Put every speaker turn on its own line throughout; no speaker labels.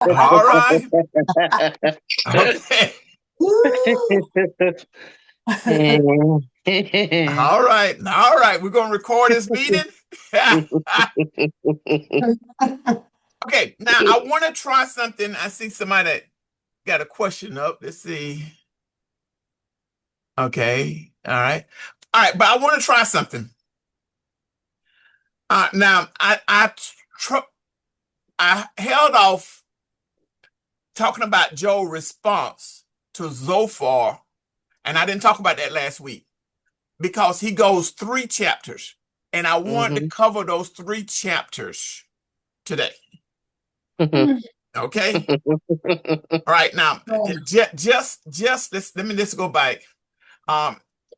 All right. Okay. All right. All right. We're going to record this meeting. Okay. Now, I want to try something. I see somebody that got a question up. Let's see. Okay. All right. All right. But I want to try something. Now, I held off talking about Joe's response to Zophar, and I didn't talk about that last week because he goes 3 chapters, and I wanted to cover those 3 chapters today. Okay. All right. Now, just let me go back.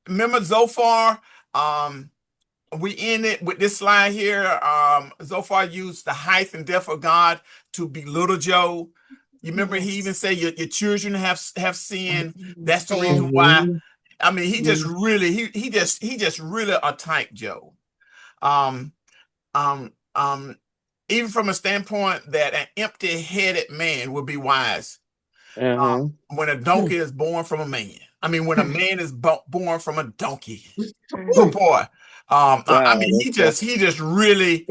Remember Zophar? We end it with this slide here. Zophar used the height and depth of God to belittle Job. You remember he even said your children have sinned. That's the reason why. I mean, he just really he just really attacked Job. Um, um, um, Even from a standpoint that an empty-headed man would be wise. When a donkey is born from a man. I mean, when a man is born from a donkey. Oh boy. I mean, he just really,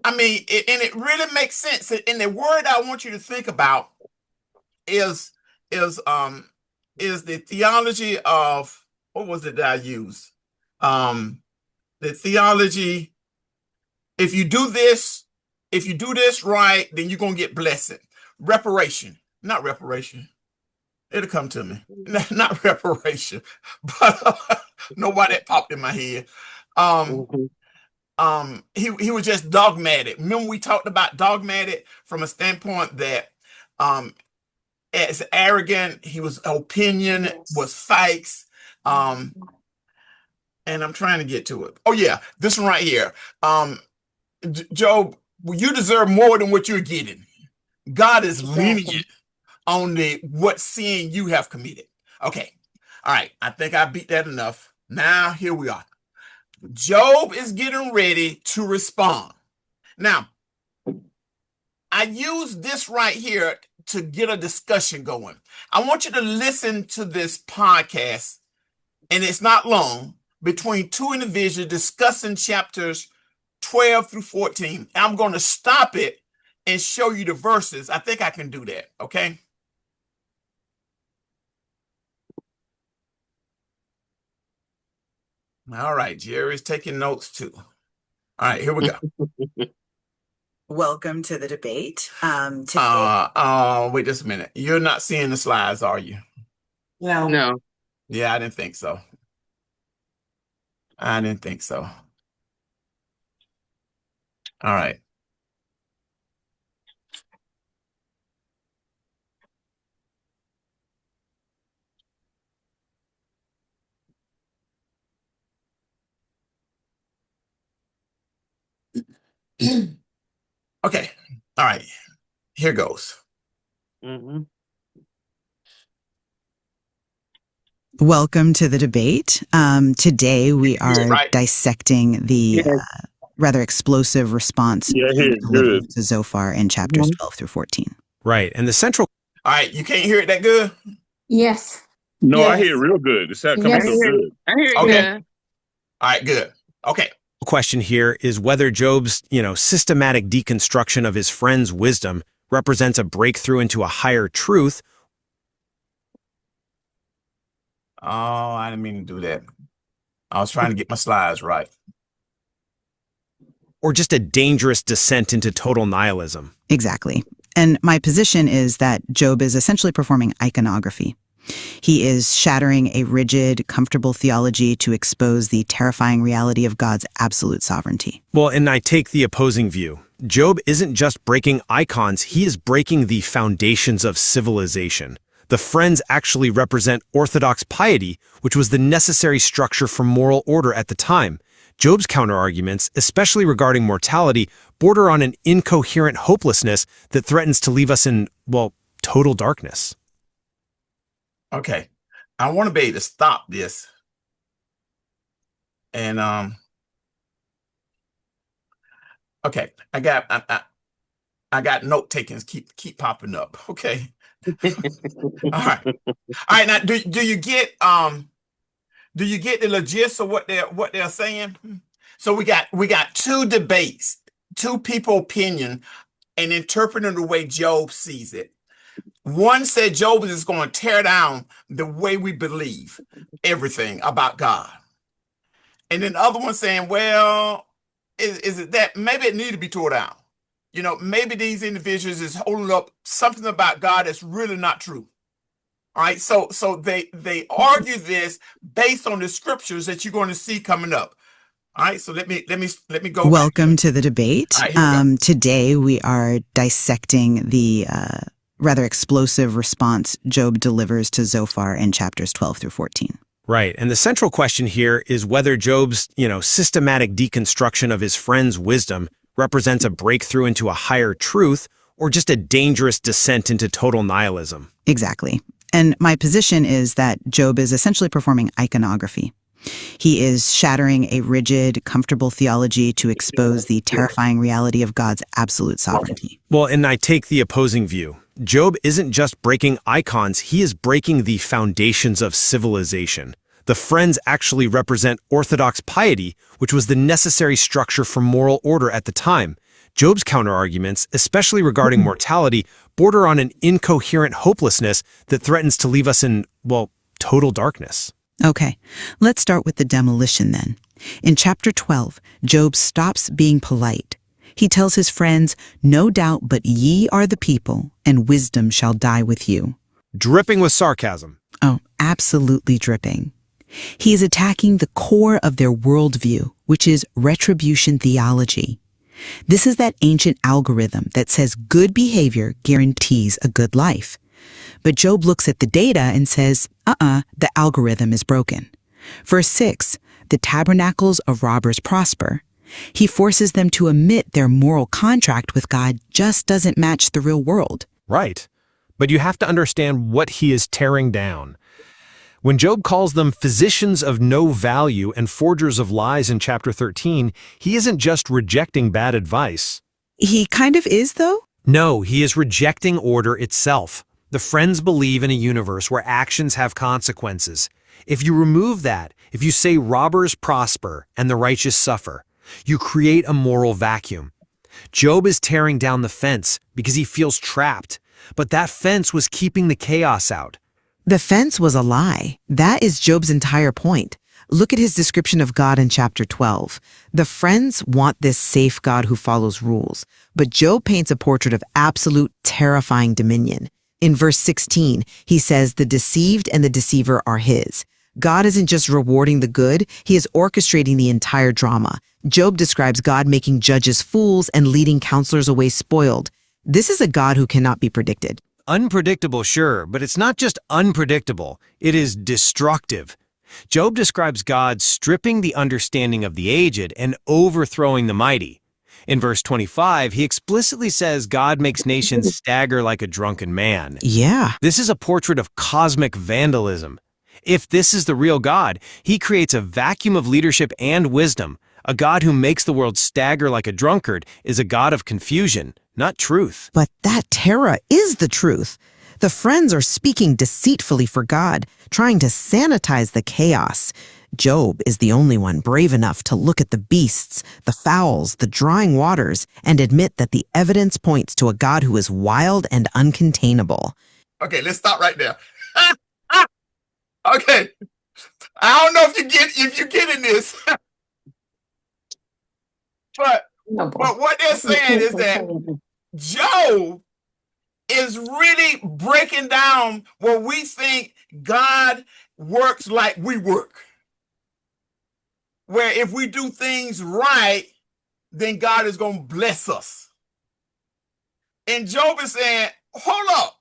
I mean, and it really makes sense. And the word I want you to think about is is um is the theology of, what was it that I used? The theology, if you do this right, then you're gonna get blessed. Reparation, not reparation. It'll come to me. Not reparation, but nobody that popped in my head. He was just dogmatic. Remember we talked about dogmatic from a standpoint that as arrogant, he was opinion, was fakes. And I'm trying to get to it. Oh yeah, this one right here. Job, you deserve more than what you're getting. God is lenient on what sin you have committed. Okay. All right. I think I beat that enough. Now here we are. Job is getting ready to respond. Now, I use this right here to get a discussion going. I want you to listen to this podcast, and it's not long, between 2 individuals discussing chapters 12 through 14. I'm going to stop it and show you the verses. I think I can do that. Okay. All right. Jerry's taking notes too. All right. Here we go.
Welcome to the debate.
Wait just a minute. You're not seeing the slides, are you?
No.
Yeah, I didn't think so. I didn't think so. All right. Okay. All right. Here goes.
Welcome to the debate. Today we are dissecting the rather explosive response delivered to Zophar in chapters 12 through 14.
Right. And the central...
All right. You can't hear it that good?
Yes.
No, I hear it real good. It's coming so good.
I hear it
Okay.
good.
All right, good. Okay.
question here is whether Job's, systematic deconstruction of his friend's wisdom represents a breakthrough into a higher truth.
Oh, I didn't mean to do that. I was trying to get my slides right.
Or just a dangerous descent into total nihilism.
Exactly. And my position is that Job is essentially performing iconography. He is shattering a rigid, comfortable theology to expose the terrifying reality of God's absolute sovereignty.
Well, and I take the opposing view. Job isn't just breaking icons, he is breaking the foundations of civilization. The friends actually represent orthodox piety, which was the necessary structure for moral order at the time. Job's counterarguments, especially regarding mortality, border on an incoherent hopelessness that threatens to leave us in, total darkness.
Okay. I want to be able to stop this. And, okay. I got note takings keep popping up. Okay. All right. All right. Now, do you get the gist of what they're saying? So we got two debates, two people opinion, and interpreting the way Job sees it. One said Job is going to tear down the way we believe everything about God. And then the other one saying, well, is it that maybe it need to be torn down? You know, maybe these individuals is holding up something about God that's really not true. All right, so they argue this based on the scriptures that you're going to see coming up. All right, so let me go.
Welcome to the debate.
All right, here we go.
Today we are dissecting the rather explosive response Job delivers to Zophar in chapters 12 through 14.
Right. And the central question here is whether Job's, systematic deconstruction of his friend's wisdom represents a breakthrough into a higher truth or just a dangerous descent into total nihilism.
Exactly. And my position is that Job is essentially performing iconography. He is shattering a rigid, comfortable theology to expose the terrifying reality of God's absolute sovereignty.
Well, and I take the opposing view. Job isn't just breaking icons, he is breaking the foundations of civilization. The friends actually represent orthodox piety, which was the necessary structure for moral order at the time. Job's counterarguments, especially regarding mortality, border on an incoherent hopelessness that threatens to leave us in, total darkness.
Okay, let's start with the demolition then. In chapter 12, Job stops being polite. He tells his friends, "No doubt but ye are the people, and wisdom shall die with you."
Dripping with sarcasm.
Oh, absolutely dripping. He is attacking the core of their worldview, which is retribution theology. This is that ancient algorithm that says good behavior guarantees a good life. But Job looks at the data and says, the algorithm is broken. Verse 6, the tabernacles of robbers prosper. He forces them to admit their moral contract with God just doesn't match the real world.
Right. But you have to understand what he is tearing down. When Job calls them physicians of no value and forgers of lies in chapter 13, he isn't just rejecting bad advice.
He kind of is, though?
No, he is rejecting order itself. The friends believe in a universe where actions have consequences. If you remove that, if you say robbers prosper and the righteous suffer, you create a moral vacuum. Job is tearing down the fence because he feels trapped, but that fence was keeping the chaos out.
The fence was a lie. That is Job's entire point. Look at his description of God in chapter 12. The friends want this safe God who follows rules, but Job paints a portrait of absolute, terrifying dominion. In verse 16, he says the deceived and the deceiver are his. God isn't just rewarding the good, he is orchestrating the entire drama. Job describes God making judges fools and leading counselors away spoiled. This is a God who cannot be predicted.
Unpredictable, sure, but it's not just unpredictable. It is destructive. Job describes God stripping the understanding of the aged and overthrowing the mighty. In verse 25, he explicitly says God makes nations stagger like a drunken man.
Yeah.
This is a portrait of cosmic vandalism. If this is the real God, he creates a vacuum of leadership and wisdom. A God who makes the world stagger like a drunkard is a God of confusion, not truth.
But that terror is the truth. The friends are speaking deceitfully for God, trying to sanitize the chaos. Job is the only one brave enough to look at the beasts, the fowls, the drying waters, and admit that the evidence points to a God who is wild and uncontainable.
Okay, let's stop right there. Okay, I don't know if you're getting this, but what they're saying is that Job is really breaking down where we think God works like we work. Where if we do things right, then God is going to bless us. And Job is saying, hold up.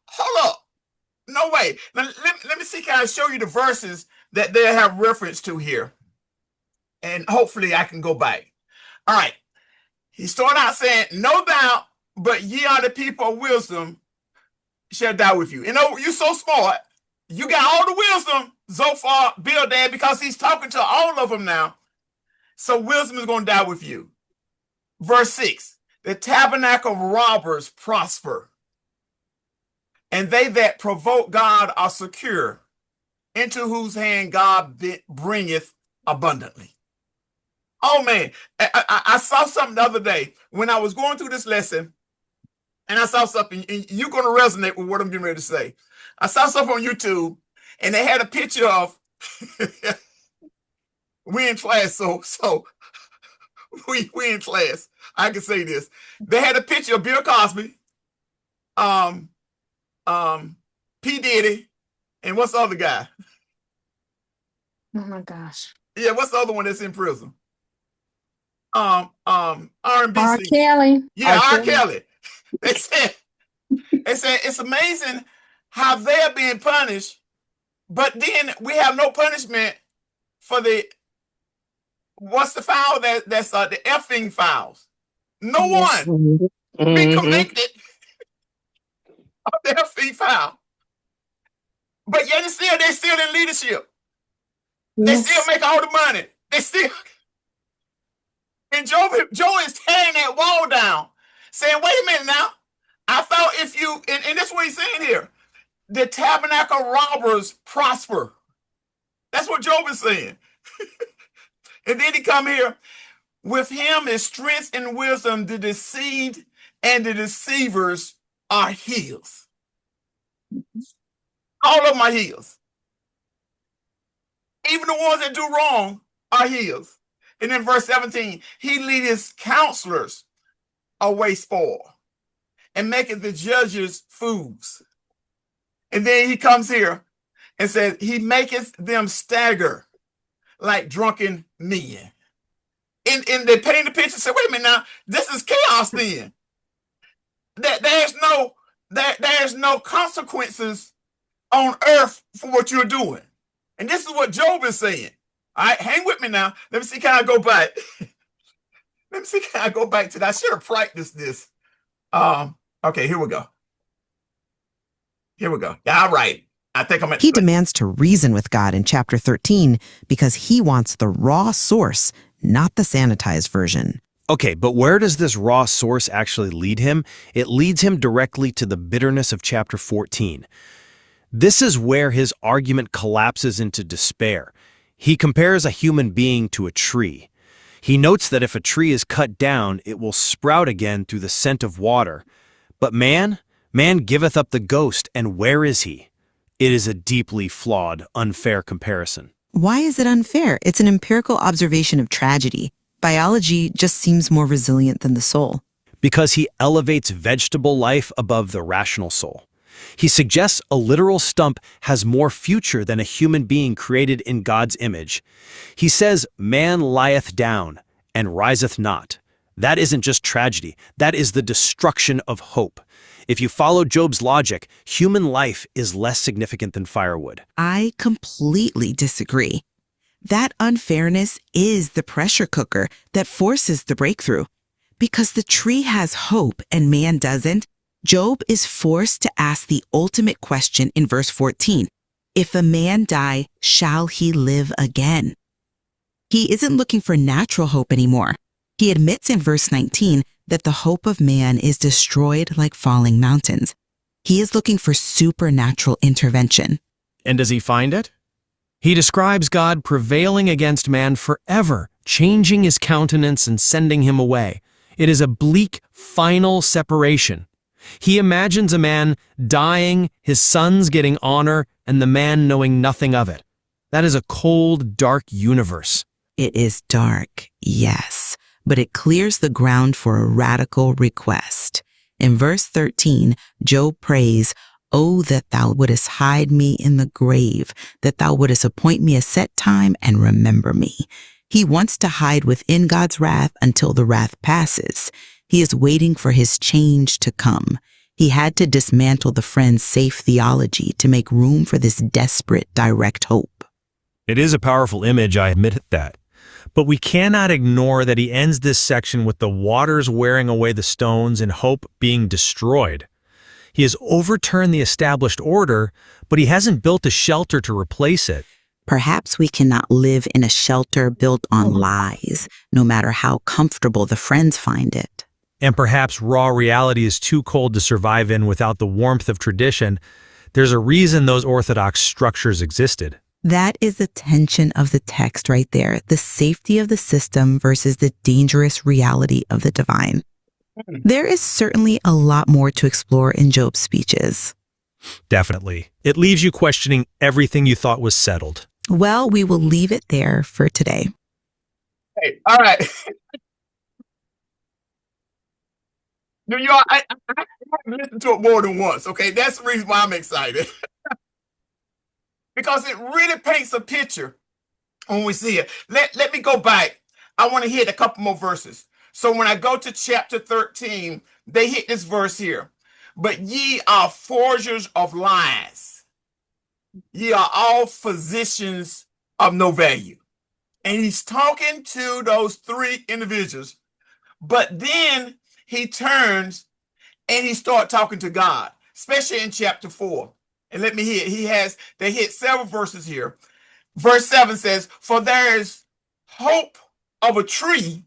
No way. Now, let me see, can I show you the verses that they have reference to here? And hopefully I can go back. All right. He started out saying, no doubt, but ye are the people of wisdom shall die with you. You know, you're so smart. You got all the wisdom, Zophar, Bildad, because he's talking to all of them now. So wisdom is going to die with you. Verse 6, The tabernacle robbers prosper, and they that provoke God are secure, into whose hand God bringeth abundantly. Oh man, I saw something the other day when I was going through this lesson, and I saw something, and you're going to resonate with what I'm getting ready to say. I saw something on YouTube, and they had a picture of we in class, so we in class. I can say this. They had a picture of Bill Cosby, um, P. Diddy, and what's the other guy?
Oh my gosh.
Yeah, what's the other one that's in prison? R&B
R. Kelly.
Yeah, R. Kelly. They said it's amazing how they're being punished, but then we have no punishment for what's the foul that's the effing fouls. No one be convicted of the effing foul. But yet they're still in leadership. They still make all the money. They still and Joe is tearing that wall down, saying, wait a minute now. I thought if you and that's what he's saying here. The tabernacle robbers prosper. That's what Job is saying. And then he come here. With him is strength and wisdom. The deceived and the deceivers are his. All of them are his. Even the ones that do wrong are his. And in verse 17, he leadeth counselors away spoil and maketh the judges fools. And then he comes here and says, he maketh them stagger like drunken men. And they paint the picture and say, wait a minute now, this is chaos then. There's no consequences on earth for what you're doing. And this is what Job is saying. All right, hang with me now. Let me see, can I go back? Let me see, can I go back to that? I should have practiced this. Okay, here we go. Here we go. All right. I think I'm at
He demands to reason with God in chapter 13 because he wants the raw source, not the sanitized version.
Okay, but where does this raw source actually lead him? It leads him directly to the bitterness of chapter 14. This is where his argument collapses into despair. He compares a human being to a tree. He notes that if a tree is cut down, it will sprout again through the scent of water. But man giveth up the ghost, and where is he? It is a deeply flawed, unfair comparison.
Why is it unfair? It's an empirical observation of tragedy. Biology just seems more resilient than the soul.
Because he elevates vegetable life above the rational soul. He suggests a literal stump has more future than a human being created in God's image. He says, man lieth down and riseth not. That isn't just tragedy. That is the destruction of hope. If you follow Job's logic, human life is less significant than firewood.
I completely disagree. That unfairness is the pressure cooker that forces the breakthrough. Because the tree has hope and man doesn't, Job is forced to ask the ultimate question in verse 14. If a man die, shall he live again? He isn't looking for natural hope anymore. He admits in verse 19 that the hope of man is destroyed like falling mountains. He is looking for supernatural intervention.
And does he find it? He describes God prevailing against man forever, changing his countenance and sending him away. It is a bleak, final separation. He imagines a man dying, his sons getting honor, and the man knowing nothing of it. That is a cold, dark universe.
It is dark, yes, but it clears the ground for a radical request. In verse 13, Job prays, "Oh, that thou wouldest hide me in the grave, that thou wouldest appoint me a set time and remember me." He wants to hide within God's wrath until the wrath passes. He is waiting for his change to come. He had to dismantle the friend's safe theology to make room for this desperate, direct hope.
It is a powerful image, I admit that. But we cannot ignore that he ends this section with the waters wearing away the stones and hope being destroyed. He has overturned the established order, but he hasn't built a shelter to replace it.
Perhaps we cannot live in a shelter built on lies, no matter how comfortable the friends find it.
And perhaps raw reality is too cold to survive in without the warmth of tradition. There's a reason those orthodox structures existed.
That is the tension of the text right there, the safety of the system versus the dangerous reality of the divine. There is certainly a lot more to explore in Job's speeches.
Definitely. It leaves you questioning everything you thought was settled.
Well, we will leave it there for today.
Hey, all right. I listened to it more than once, okay? That's the reason why I'm excited. Because it really paints a picture when we see it. Let me go back. I want to hit a couple more verses. So when I go to chapter 13, they hit this verse here. But ye are forgers of lies. Ye are all physicians of no value. And he's talking to those three individuals. But then he turns and he starts talking to God, especially in chapter 4. And let me hit. They hit several verses here. Verse 7 says, for there is hope of a tree.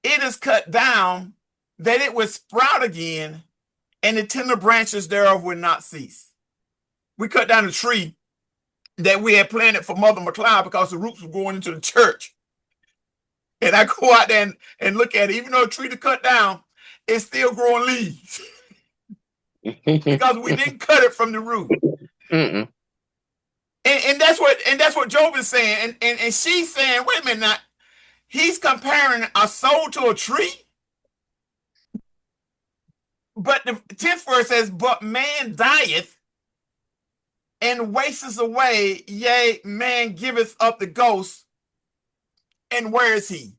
It is cut down, that it will sprout again, and the tender branches thereof will not cease. We cut down a tree that we had planted for Mother McLeod because the roots were going into the church. And I go out there and look at it. Even though the tree to cut down, it's still growing leaves. Because we didn't cut it from the root. And that's what Job is saying. And she's saying, wait a minute now, he's comparing a soul to a tree. But the 10th verse says, but man dieth and wasteth away, yea, man giveth up the ghost, and where is he?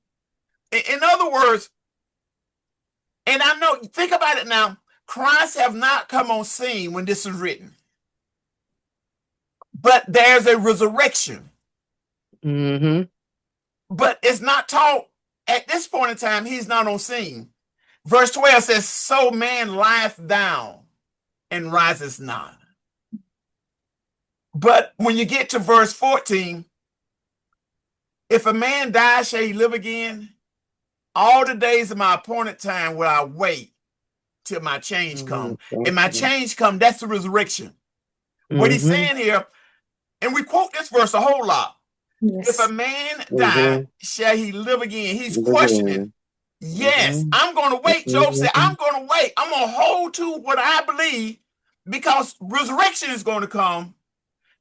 In other words, and I know, think about it now, Christ have not come on scene when this is written. But there's a resurrection. But it's not taught at this point in time, he's not on scene. Verse 12 says, so man lieth down and rises not. But when you get to verse 14, if a man die, shall he live again? All the days of my appointed time will I wait till my change come. And my change come, that's the resurrection. What he's saying here, and we quote this verse a whole lot. Yes. If a man die, shall he live again? He's questioning. Yes, I'm going to wait. Job said, I'm going to wait. I'm going to hold to what I believe because resurrection is going to come.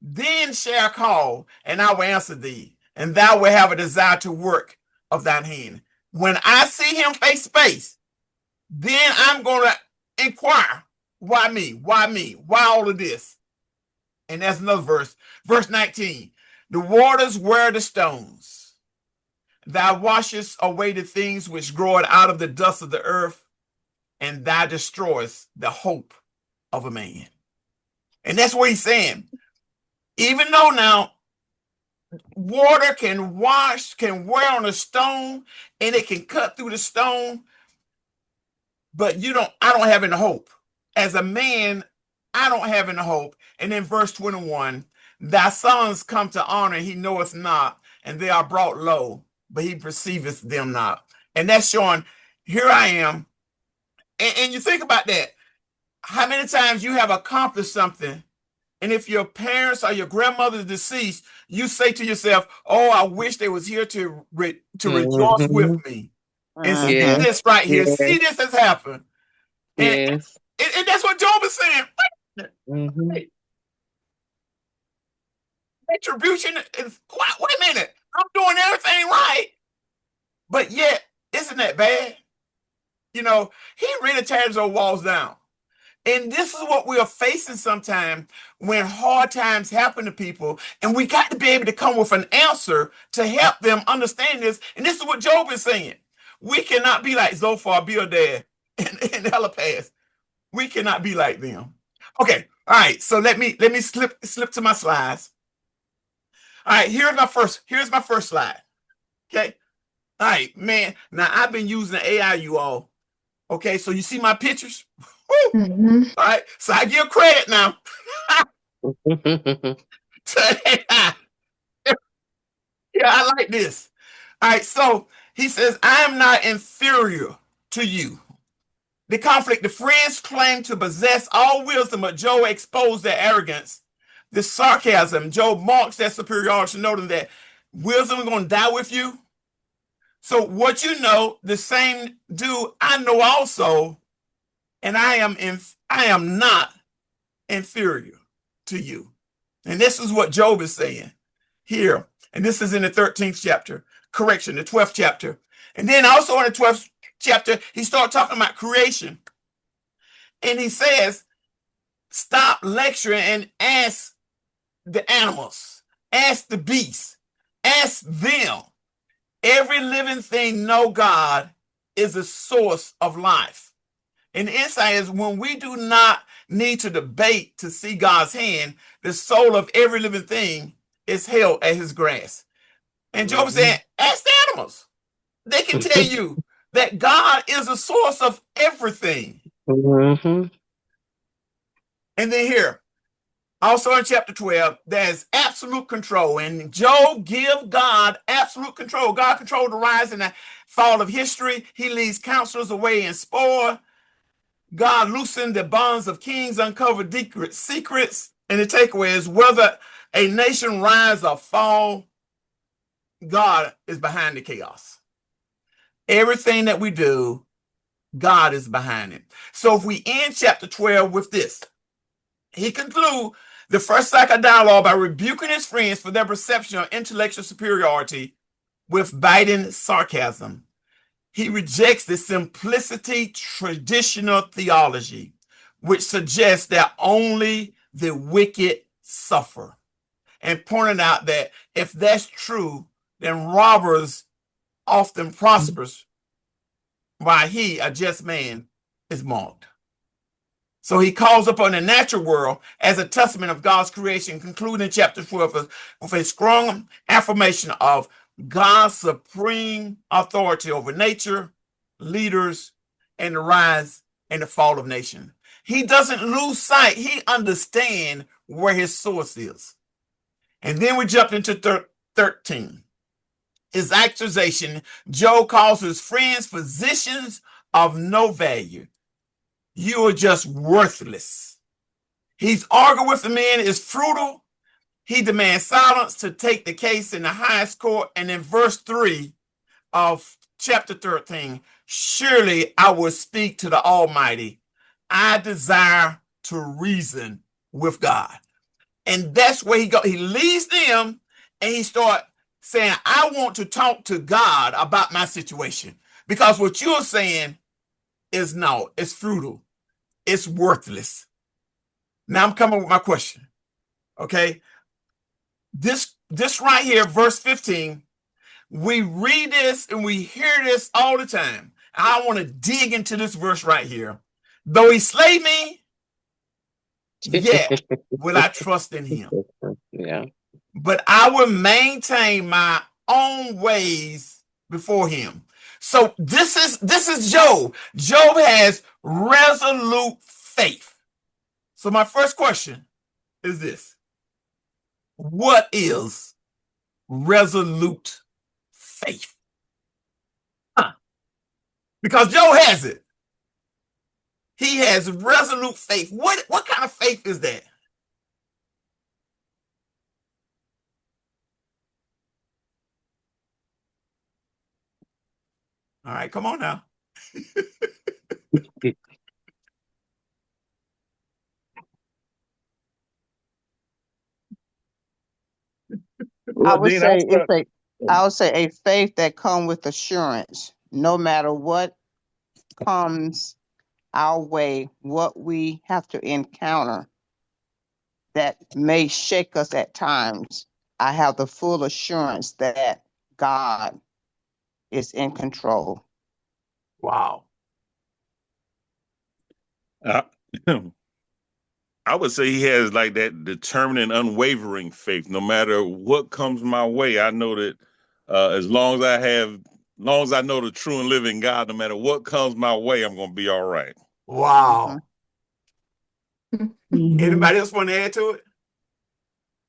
Then shall I call, and I will answer thee, and thou will have a desire to work of thine hand. When I see him face to face, then I'm going to inquire, why me? Why me? Why all of this? And that's another verse. Verse 19, the waters wear the stones. Thou washest away the things which grow out of the dust of the earth, and thou destroyest the hope of a man. And that's what he's saying. Even though now water can wear on a stone, and it can cut through the stone, but I don't have any hope. As a man, I don't have any hope. And then verse 21, thy sons come to honor, he knoweth not, and they are brought low, but he perceiveth them not. And that's showing, here I am. And you think about that. How many times you have accomplished something, and if your parents or your grandmother is deceased, you say to yourself, oh, I wish they was here to rejoice with me. And see this right here. See this has happened. And that's what Job is saying. Wait. Retribution is, wait a minute. I'm doing everything right. But yet, isn't that bad? You know, he really tears those walls down. And this is what we are facing sometimes when hard times happen to people. And we got to be able to come with an answer to help them understand this. And this is what Job is saying. We cannot be like Zophar, Bildad, and Eliphaz. We cannot be like them. Okay, all right. So let me slip to my slides. All right, here's my first slide. Okay. All right, man. Now I've been using AI, you all. Okay, so you see my pictures? All right, so I give credit now. Yeah, I like this. All right, so he says, I am not inferior to you. The conflict, the friends claim to possess all wisdom, but Job exposed their arrogance, the sarcasm. Job marks their superiority, noting that wisdom is going to die with you. So what you know, the same do I know also, and I am not inferior to you. And this is what Job is saying here. And this is in the 13th chapter. Correction, the 12th chapter. And then also in the 12th chapter, he starts talking about creation. And he says, stop lecturing and ask the animals, ask the beasts, ask them. Every living thing know God is the source of life. And the insight is when we do not need to debate to see God's hand, the soul of every living thing is held at his grasp. And Job said, ask the animals. They can tell you that God is the source of everything. And then here, also in chapter 12, there's absolute control. And Job give God absolute control. God controlled the rise and the fall of history. He leads counselors away in spoil. God loosened the bonds of kings, uncovered secrets. And the takeaway is whether a nation rise or fall, God is behind the chaos. Everything that we do, God is behind it. So if we end chapter 12 with this, he concludes the first cycle dialogue by rebuking his friends for their perception of intellectual superiority with biting sarcasm. He rejects the simplicity traditional theology, which suggests that only the wicked suffer, and pointing out that if that's true, then robbers often prospers, while he, a just man, is mocked. So he calls upon the natural world as a testament of God's creation, concluding chapter 12 with a strong affirmation of God's supreme authority over nature, leaders, and the rise and the fall of nations. He doesn't lose sight. He understands where his source is. And then we jumped into 13. His accusation, Job calls his friends physicians of no value. You are just worthless. He's arguing with the man is fruitful. He demands silence to take the case in the highest court. And in verse 3 of chapter 13, surely I will speak to the Almighty. I desire to reason with God. And that's where he goes. He leaves them and he starts saying, I want to talk to God about my situation. Because what you're saying is no, it's futile. It's worthless. Now I'm coming with my question. Okay. This right here, verse 15, we read this and we hear this all the time. I want to dig into this verse right here. Though he slay me, yet will I trust in him.
Yeah.
But I will maintain my own ways before him. So this is Job. Job has resolute faith. So my first question is this. What is resolute faith? Because Job has it. He has resolute faith. What kind of faith is that? All right, come on now.
I would say a faith that comes with assurance, no matter what comes our way, what we have to encounter that may shake us at times. I have the full assurance that God is in control.
Wow.
I would say he has like that determined and unwavering faith. No matter what comes my way, I know that as long as I know the true and living God, no matter what comes my way, I'm going to be all right.
Wow. Anybody else want to add to it?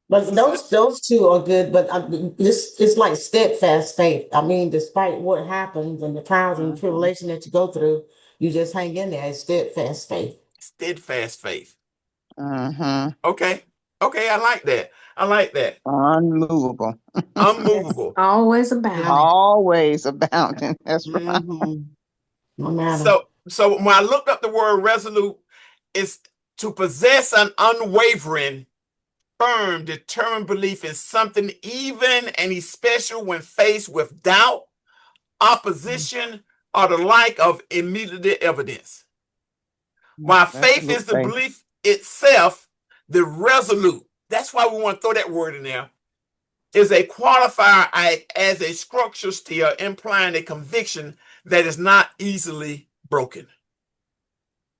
But those two are good. But it's like steadfast faith. I mean, despite what happens and the trials and tribulation that you go through, you just hang in there. It's steadfast faith.
Steadfast faith.
Okay.
Okay, I like that. I like that.
Unmovable.
Unmovable.
Always abounding.
Always abounding. That's right.
No matter.
So when I looked up the word resolute, it's to possess an unwavering, firm, determined belief in something, even and especially when faced with doubt, opposition, or the like of immediate evidence. While faith is the belief itself, the resolute, that's why we want to throw that word in there, is a qualifier as a structure still implying a conviction that is not easily broken.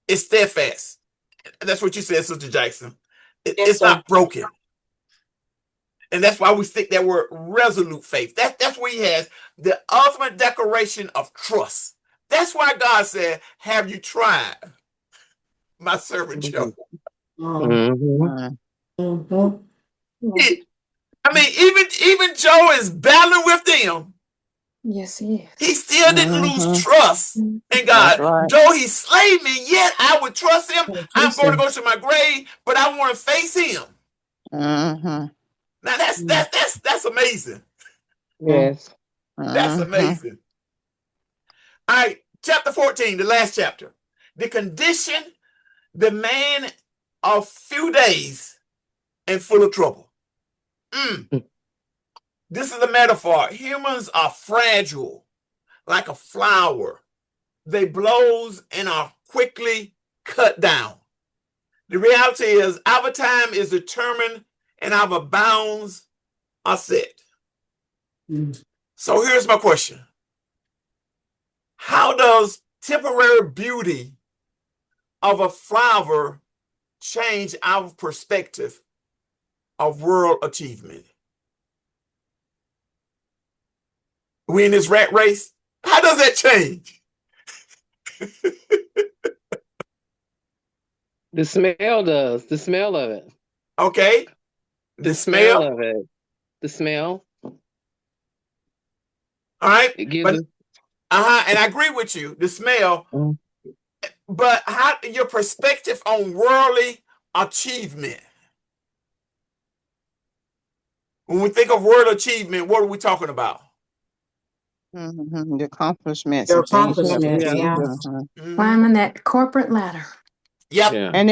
It's steadfast. That's what you said, Sister Jackson. It's not broken. And that's why we stick that word resolute faith. That's where he has the ultimate declaration of trust. That's why God said, have you tried my servant Job? I mean, even Joe is battling with them.
Yes, he is.
He still didn't lose trust in God.
Right.
Though he slayed me, yet I would trust him. I'm going to go to my grave, but I want to face him. Now that's amazing.
Yes.
That's amazing. All right, chapter 14, the last chapter. The condition, the man of few days and full of trouble. This is a metaphor. Humans are fragile, like a flower. They blows and are quickly cut down. The reality is our time is determined and our bounds are set. So here's my question. How does temporary beauty of a flower change our perspective of world achievement? We in this rat race? How does that change?
The smell does. The smell of it.
Okay.
The smell of it. The smell.
All right.
It gives
and I agree with you. The smell. But how your perspective on worldly achievement? When we think of world achievement, what are we talking about?
The accomplishments.
Your accomplishments,
Climbing that corporate ladder.
Yep.
Yeah.
And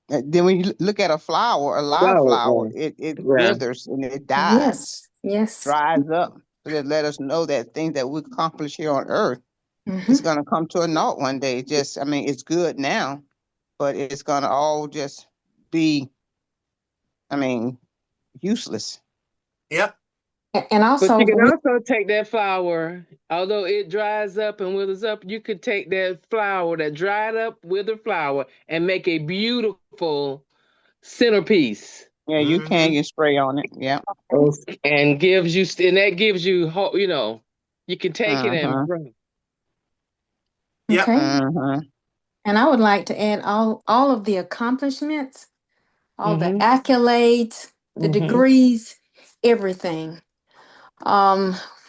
then when you look at a live flower, it withers and it dies.
Yes.
Dries up. So that let us know that things that we accomplish here on earth is going to come to a naught one day. Just, I mean, it's good now, but it's going to all just be, I mean, useless.
Yep.
And also,
but you can also take that flower, although it dries up and withers up, you could take that flower, that dried up, withered flower, and make a beautiful centerpiece.
Yeah, you can get spray on it. Yeah.
And that gives you hope, you know, you can take it and bring.
Okay. And I would like to add all of the accomplishments, all the accolades, the degrees, everything.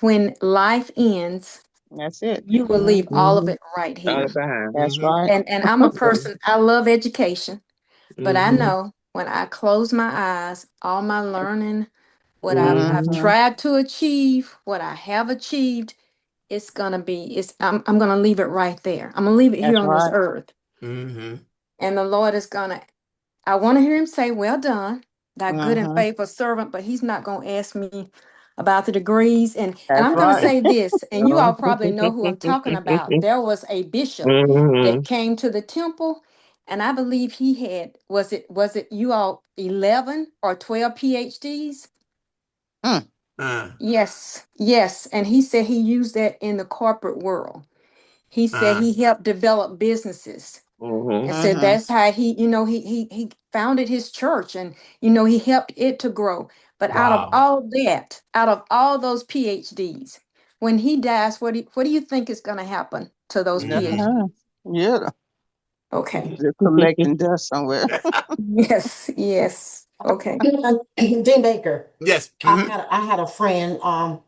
When life ends,
that's it.
You will leave all of it right here.
That's right.
And I'm a person, I love education, but I know when I close my eyes, all my learning, what I've tried to achieve, what I have achieved, it's gonna be, I'm gonna leave it right there. I'm gonna leave it here on this earth. And the Lord is gonna, I want to hear him say, well done, thy good and faithful servant, but he's not gonna ask me about the degrees. And I'm going to say this, and you all probably know who I'm talking about. There was a bishop that came to the temple, and I believe he had, was it you all 11 or 12 PhDs? Yes. And he said he used that in the corporate world. He said he helped develop businesses. And said that's how he, you know, he founded his church, and you know he helped it to grow. But out of all those PhDs, when he dies, what do you think is going to happen to those PhDs?
Yeah.
Okay.
They're collecting dust somewhere.
Yes. Okay.
Dean Baker.
Yes.
I had a friend well,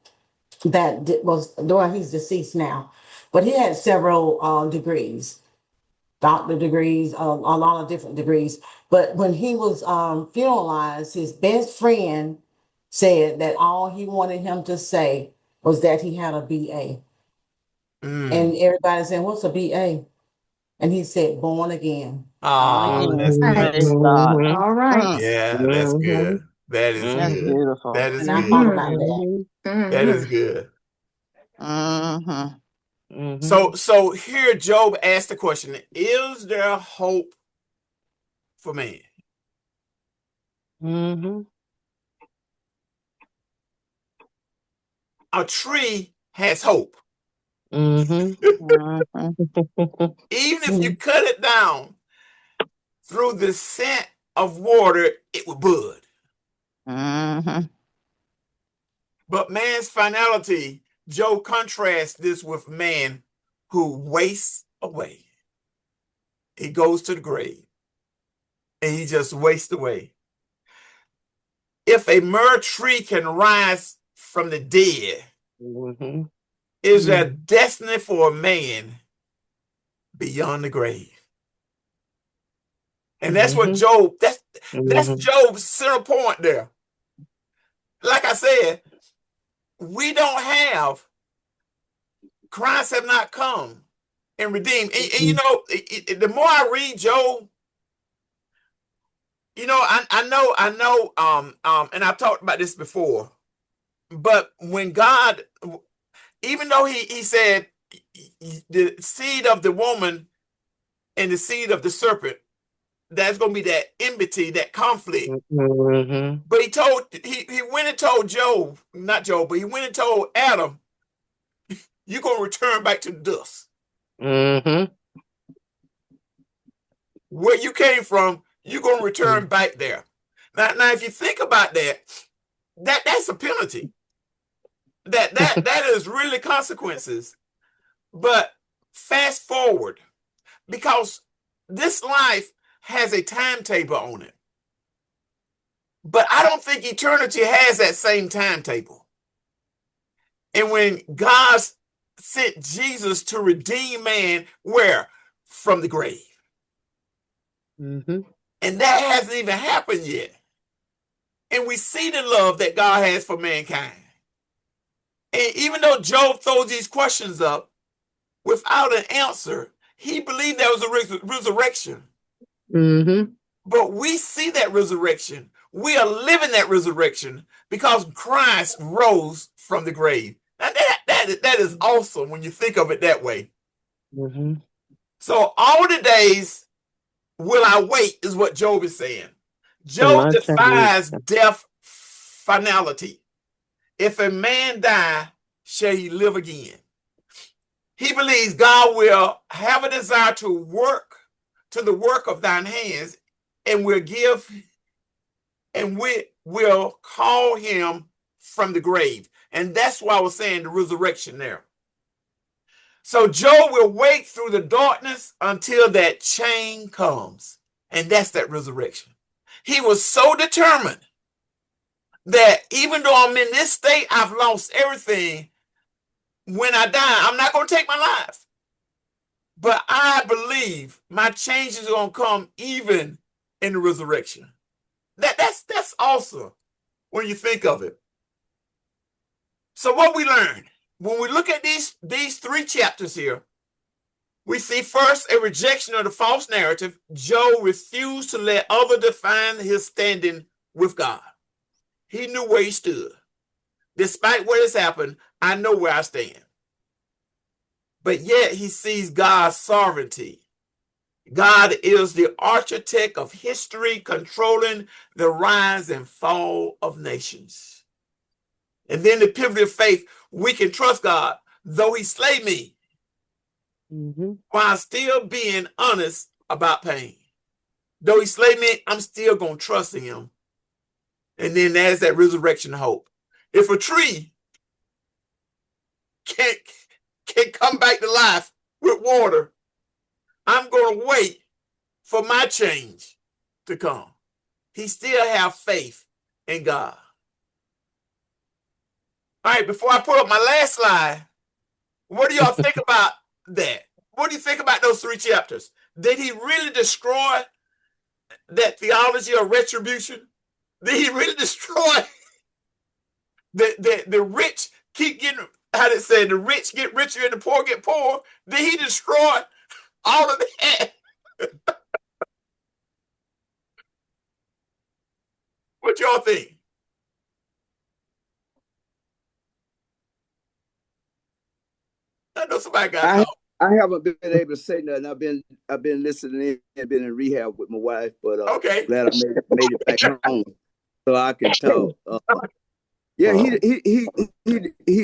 he's deceased now, but he had several degrees, doctor degrees, a lot of different degrees. But when he was funeralized, his best friend said that all he wanted him to say was that he had a BA. And everybody said, "What's a BA?" And he said, "Born again."
Born
Oh,
again.
that's
Right.
good.
Praise God.
All right.
Yeah, that's good. That is
That's
good.
beautiful.
That is
And I thought
good.
about that.
That is
Mm-hmm.
good.
Mm-hmm.
So here Job asked the question, is there hope for man? A tree has hope.
Mm-hmm.
Even if you cut it down through the scent of water, it will bud.
Mm-hmm.
But man's finality, Job contrasts this with man who wastes away. He goes to the grave and he just wastes away. If a mere tree can rise from the dead, is there destiny for a man beyond the grave? And that's what Job, that's Job's center point there. Like I said, we don't have, Christ have not come and redeemed. And you know, the more I read Job, you know, I know, and I've talked about this before, but when God, even though he said the seed of the woman and the seed of the serpent, that's going to be that enmity, that conflict. But he went and told Job, not Job, but he went and told Adam, you're going to return back to the dust. Where you came from, you're going to return back there. Now, if you think about that's a penalty. That is really consequences. But fast forward, because this life has a timetable on it. But I don't think eternity has that same timetable. And when God sent Jesus to redeem man, where? From the grave. And that hasn't even happened yet. And we see the love that God has for mankind. And even though Job throws these questions up without an answer, he believed there was a resurrection. But we see that resurrection. We are living that resurrection because Christ rose from the grave. Now that is awesome when you think of it that way. So all the days will I wait is what Job is saying. Job defies death finality. If a man die, shall he live again? He believes God will have a desire to work to the work of thine hands, and will give, and we will call him from the grave. And that's why I was saying the resurrection there. So Job will wait through the darkness until that change comes. And that's that resurrection. He was so determined that even though I'm in this state, I've lost everything. When I die, I'm not going to take my life. But I believe my change is going to come even in the resurrection. That's awesome when you think of it. So what we learned, when we look at these 3 chapters here, we see first a rejection of the false narrative. Job refused to let others define his standing with God. He knew where he stood. Despite what has happened, I know where I stand. But yet he sees God's sovereignty. God is the architect of history, controlling the rise and fall of nations. And then the pivot of faith, we can trust God, though he slay me, while still being honest about pain. Though he slay me, I'm still going to trust in him. And then there's that resurrection hope. If a tree can come back to life with water, I'm going to wait for my change to come. he still have faith in God. All right, before I put up my last slide, what do y'all think about that? What do you think about those 3 chapters? Did he really destroy that theology of retribution? Did he really destroy the rich keep getting, how did it say, the rich get richer and the poor get poorer? Did he destroy all of that? What y'all think? I know somebody got to talk.
I haven't been able to say nothing. I've been listening and been in rehab with my wife, but
okay.
glad I made it back home so I can talk. Yeah, he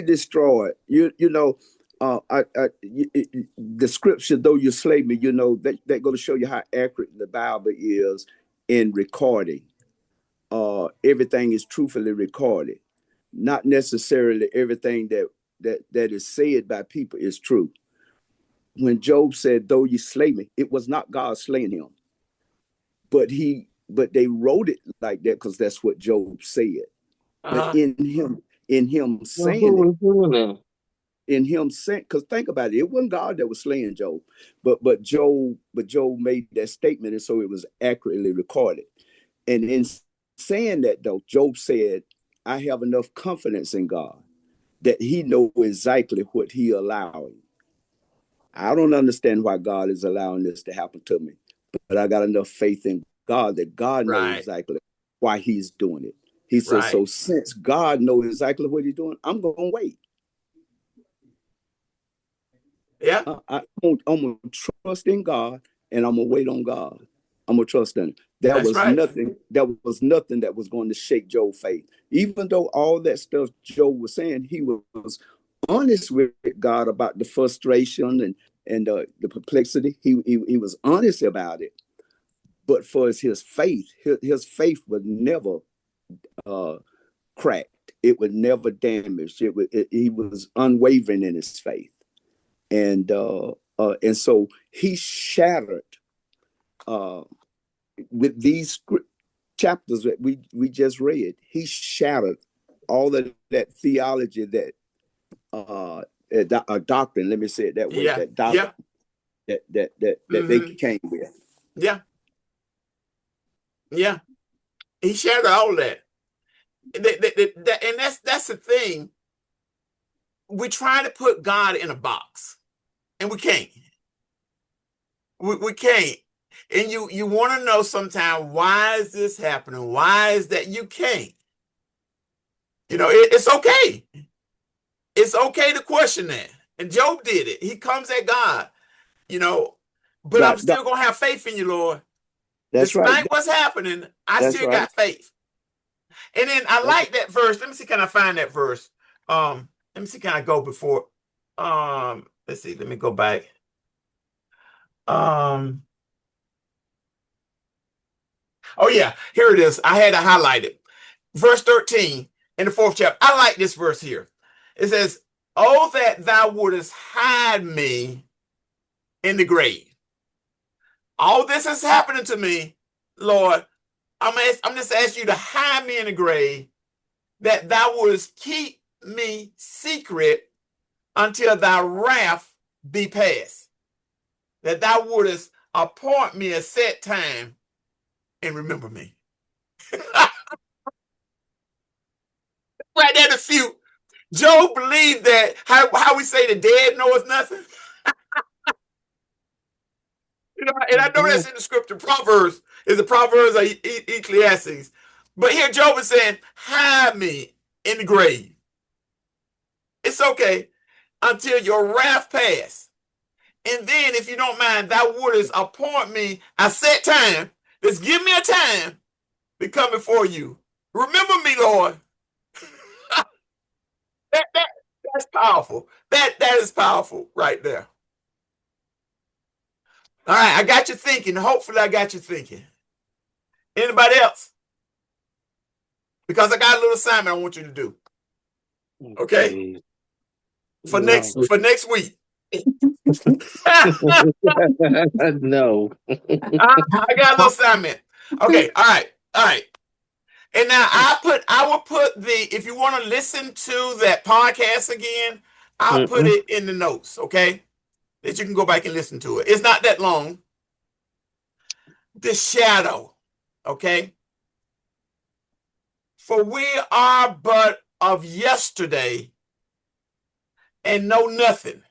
destroyed. You know, the scripture, though you slay me, you know, that going to show you how accurate the Bible is in recording. Everything is truthfully recorded. Not necessarily everything that is said by people is true. When Job said, though you slay me, it was not God slaying him. But they wrote it like that because that's what Job said. But in him saying because think about it, it wasn't God that was slaying Job, but Job made that statement, and so it was accurately recorded. And in saying that, though, Job said, I have enough confidence in God that he knows exactly what he allowing. I don't understand why God is allowing this to happen to me, but I got enough faith in God that God knows exactly why he's doing it. He says, so since God knows exactly what he's doing, I'm going to wait.
Yeah.
I'm going to trust in God, and I'm going to wait on God. I'm going to trust in him. That was nothing that was going to shake Job's faith. Even though all that stuff Job was saying, he was honest with God about the frustration and the perplexity. He was honest about it. But for his faith would never cracked. It would never damage. He was unwavering in his faith. And so he shattered with these chapters that we just read. He shattered all of that theology that a doctrine. Let me say it that way. That doctrine that they came with.
Yeah. Yeah. He shattered all that. And that's the thing. We try to put God in a box, and we can't. We can't. And you want to know sometimes, why is this happening? Why is that? You can't. You know, it's okay. It's okay to question that. And Job did it. He comes at God, you know, but I'm still going to have faith in you, Lord. Despite what's happening, I still got faith. And then I like that verse. Let me see, can I find that verse? Let me see, can I go before? Let's see, let me go back. Oh yeah, here it is. I had to highlight it. Verse 13 in the 4th chapter. I like this verse here. It says, oh, that thou wouldest hide me in the grave. All this is happening to me, Lord. I'm just asking you to hide me in the grave, that thou wouldest keep me secret until thy wrath be past, that thou wouldest appoint me a set time and remember me. Right there, the few. Job believed that, how we say the dead knows nothing. You know, and I know that's in the scripture. Proverbs is the Proverbs of Ecclesiastes. But here Job is saying, hide me in the grave. It's okay until your wrath pass. And then, if you don't mind, thou wouldest appoint me a set time. Just give me a time to come before you. Remember me, Lord. That's powerful. That is powerful right there. All right, I got you thinking. Hopefully, I got you thinking. Anybody else? Because I got a little assignment I want you to do. Okay? For next week.
No.
I got a little assignment. Okay, all right. All right. And now I will put if you want to listen to that podcast again, I'll put it in the notes, okay? That you can go back and listen to it. It's not that long. The shadow, okay? For we are but of yesterday and know nothing,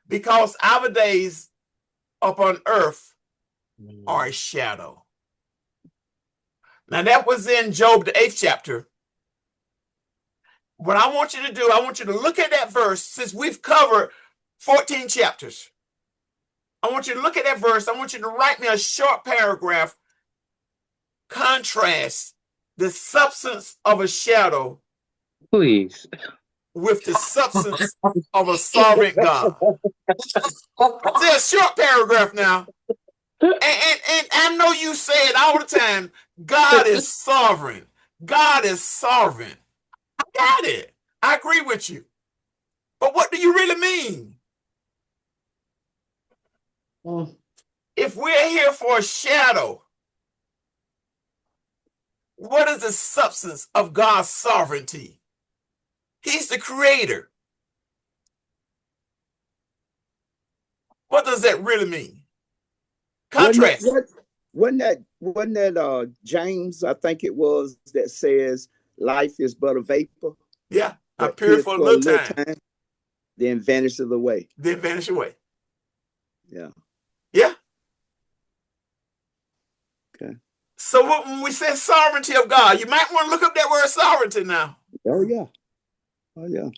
because our days upon earth are a shadow. Now that was in Job, the 8th chapter. What I want you to do, I want you to look at that verse. Since we've covered 14 chapters, I want you to look at that verse. I want you to write me a short paragraph. Contrast the substance of a shadow,
please,
with the substance of a sovereign God. It's a short paragraph now. And I know you say it all the time. God is sovereign. God is sovereign. I got it. I agree with you. But what do you really mean? If we're here for a shadow, what is the substance of God's sovereignty? He's the creator. What does that really mean? Contrast.
Wasn't that James, I think it was, that says life is but a vapor?
Yeah, appear for a little time,
then vanishes away.
Then vanish away.
Yeah.
Yeah.
Okay.
So when we say sovereignty of God, you might want to look up that word sovereignty now.
Oh yeah. Oh yeah.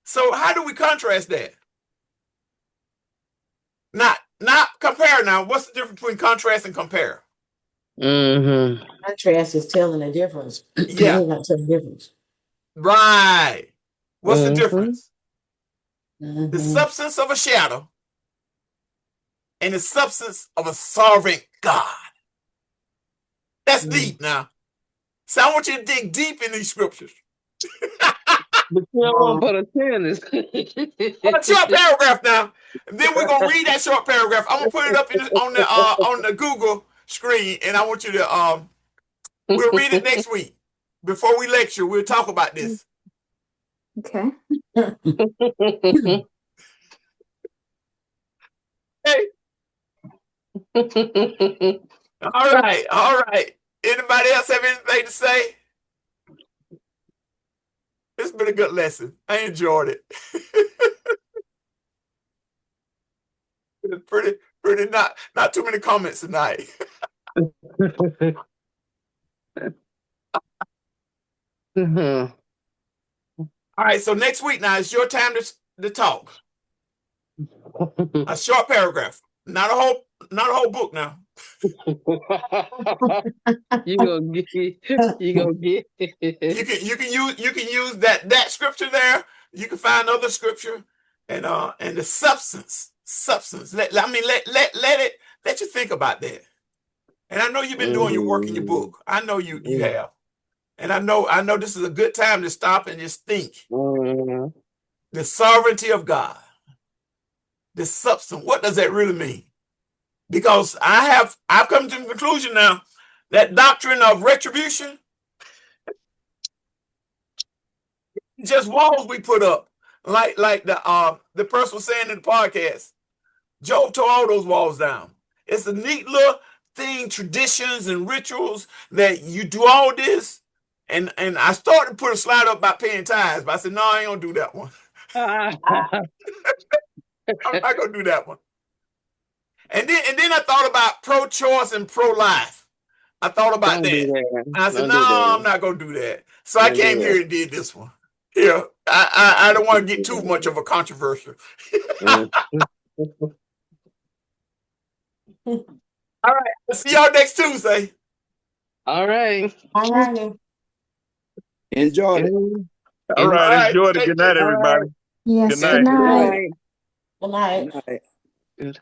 So how do we contrast that? Not compare now. What's the difference between contrast and compare?
Contrast is telling the difference.
Yeah.
Not telling the difference.
Right. What's the difference? The substance of a shadow and the substance of a sovereign God. That's deep now. So I want you to dig deep in these scriptures.
But you don't want to put a 10 in
A short paragraph now. And then we're gonna read that short paragraph. I'm gonna put it up on the Google screen, and I want you to we'll read it next week. Before we lecture, we'll talk about this.
Okay.
Hey. All right, all right. Anybody else have anything to say? It's been a good lesson. I enjoyed it. It's pretty not too many comments tonight. All right, so next week now it's your time to talk. A short paragraph, not a whole book now.
You gonna get
You can use that scripture there. You can find other scripture and the substance. Let you think about that. And I know you've been doing your work in your book. I know you have. And I know this is a good time to stop and just think. The sovereignty of God. The substance. What does that really mean? Because I've come to the conclusion now that doctrine of retribution, just walls we put up. Like the person was saying in the podcast, Job tore all those walls down. It's a neat little thing, traditions and rituals that you do all this. And I started to put a slide up about paying tithes, but I said, no, I ain't gonna do that one. I'm not gonna do that one. And then I thought about pro-choice and pro-life. I thought about that. And I said, no, I'm not gonna do that. So I came here and did this one. Yeah, I don't want to get too much of a controversial. All right, I'll see y'all next Tuesday.
All right.
All right.
Enjoy it.
All right, enjoy it. Good night, everybody.
Yes,
Good night.
Good night.
Good night.
Good.